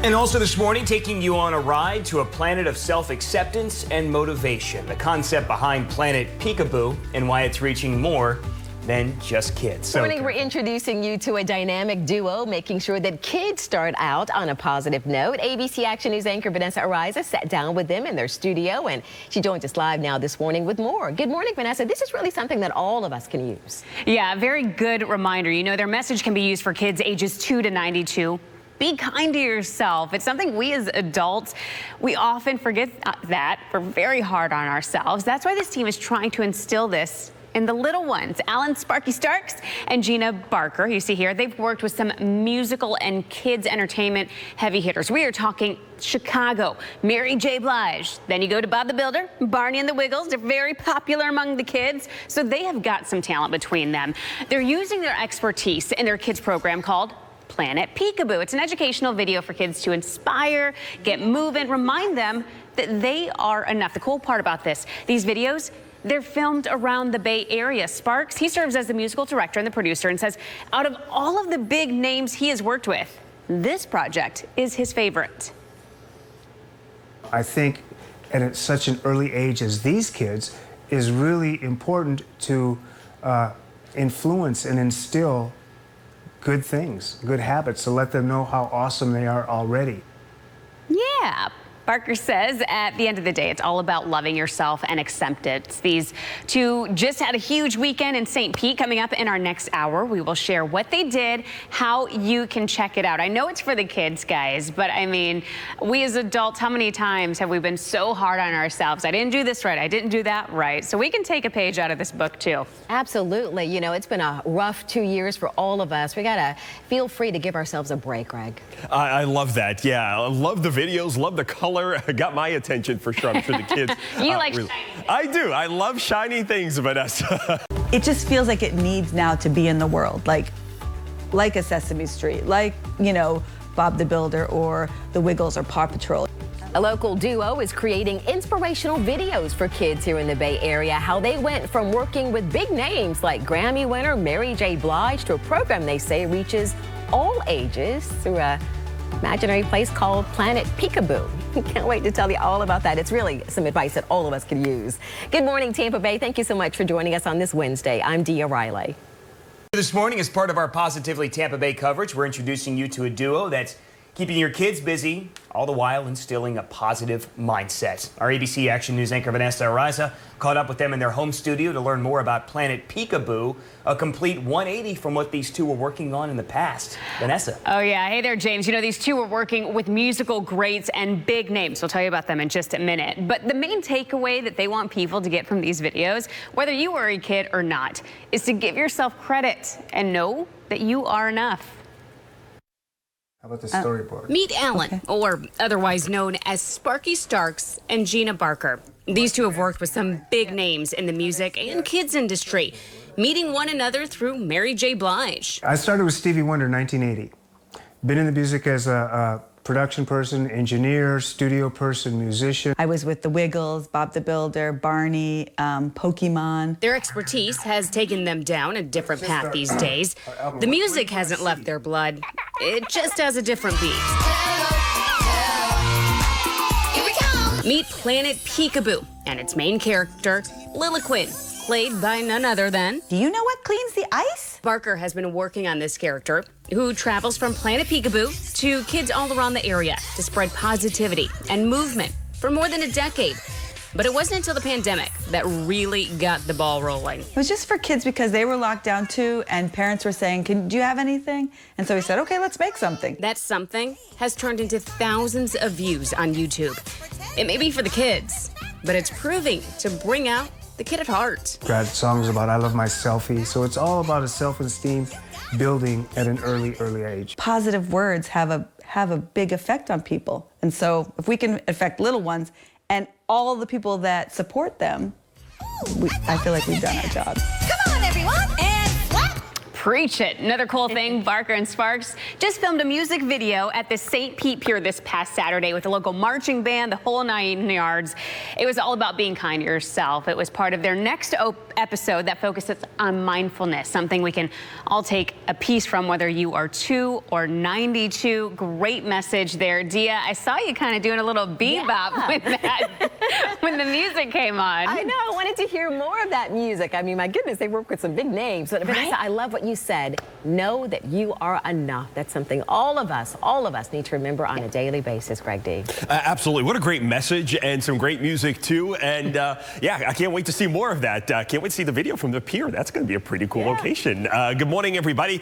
And also this morning, taking you on a ride to a planet of self-acceptance and motivation. The concept behind Planet Peekaboo and why it's reaching more than just kids. This morning, we're introducing you to a dynamic duo, making sure that kids start out on a positive note. ABC Action News anchor Vanessa Ariza sat down with them in their studio, and she joins us live now this morning with more. Good morning, Vanessa. This is really something that all of us can use. Yeah, very good reminder. You know, their message can be used for kids ages 2 to 92. Be kind to yourself. It's something we as adults, we often forget that. We're very hard on ourselves. That's why this team is trying to instill this in the little ones. Allan, Sparky Starks, and Gina Barker, you see here, they've worked with some musical and kids entertainment heavy hitters. We are talking Chicago, Mary J. Blige. Then you go to Bob the Builder, Barney and the Wiggles. They're very popular among the kids, so they have got some talent between them. They're using their expertise in their kids program called Planet Peekaboo. It's an educational video for kids to inspire, get moving, remind them that they are enough. The cool part about this, these videos, they're filmed around the Bay Area. Sparks, he serves as the musical director and the producer, and says out of all of the big names he has worked with, this project is his favorite. I think at such an early age as these kids is really important to influence and instill good things, good habits, to let them know how awesome they are already. Yeah. Barker says at the end of the day, it's all about loving yourself and acceptance. These two just had a huge weekend in St. Pete. Coming up in our next hour, we will share what they did, how you can check it out. I know it's for the kids, guys, but I mean, we as adults, how many times have we been so hard on ourselves? I didn't do this right. I didn't do that right. So we can take a page out of this book too. Absolutely. You know, it's been a rough 2 years for all of us. We got to feel free to give ourselves a break, Greg. I love that. Yeah, I love the videos, love the color. Got my attention for sure. I'm sure the kids. You like really. shiny things. I do. I love shiny things, Vanessa. It just feels like it needs now to be in the world, like a Sesame Street, like, you know, Bob the Builder or the Wiggles or Paw Patrol. A local duo is creating inspirational videos for kids here in the Bay Area. How they went from working with big names like Grammy winner Mary J. Blige to a program they say reaches all ages through a imaginary place called Planet Peekaboo. Can't wait to tell you all about that. It's really some advice that all of us can use. Good morning, Tampa Bay. Thank you so much for joining us on this Wednesday. I'm Dia Riley. This morning, as part of our Positively Tampa Bay coverage, we're introducing you to a duo that's keeping your kids busy, all the while instilling a positive mindset. Our ABC Action News anchor Vanessa Ariza caught up with them in their home studio to learn more about Planet Peekaboo, a complete 180 from what these two were working on in the past. Vanessa. Oh yeah, hey there, James. You know, these two were working with musical greats and big names. We'll tell you about them in just a minute. But the main takeaway that they want people to get from these videos, whether you are a kid or not, is to give yourself credit and know that you are enough. How about the storyboard? Meet Allan, or otherwise known as Sparky Starks and Gina Barker. These two have worked with some big names in the music and kids industry, meeting one another through Mary J. Blige. I started with Stevie Wonder in 1980. Been in the music as a production person, engineer, studio person, musician. I was with the Wiggles, Bob the Builder, Barney, Pokemon. Their expertise has taken them down a different path these days. The music hasn't left their blood. It just has a different beat. Meet Planet Peekaboo and its main character, Liliquid, played by none other than... Do you know what cleans the ice? Barker has been working on this character, who travels from Planet Peekaboo to kids all around the area to spread positivity and movement for more than a decade. But it wasn't until the pandemic that really got the ball rolling. It was just for kids because they were locked down too, and parents were saying, do you have anything? And so we said, okay, let's make something. That something has turned into thousands of views on YouTube. It may be for the kids, but it's proving to bring out the kid at heart. Got songs about I love my selfie, so it's all about a self-esteem building at an early age. Positive words have a big effect on people. And so if we can affect little ones and all the people that support them, I feel like we've done our job. Come on, everyone, and clap. Preach it. Another cool thing, Barker and Sparks just filmed a music video at the St. Pete Pier this past Saturday with a local marching band, the whole 9 yards. It was all about being kind to yourself. It was part of their next episode that focuses on mindfulness, something we can all take a piece from, whether you are 2 or 92. Great message there. Dia, I saw you kind of doing a little bebop with that when the music came on. I know. I wanted to hear more of that music. I mean, my goodness, they work with some big names. But Vanessa, I love what you said. Know that you are enough. That's something all of us need to remember on a daily basis, Greg D. Absolutely. What a great message and some great music, too. And yeah, I can't wait to see more of that. Can't wait to see the video from the pier. That's going to be a pretty cool location. Good morning, everybody.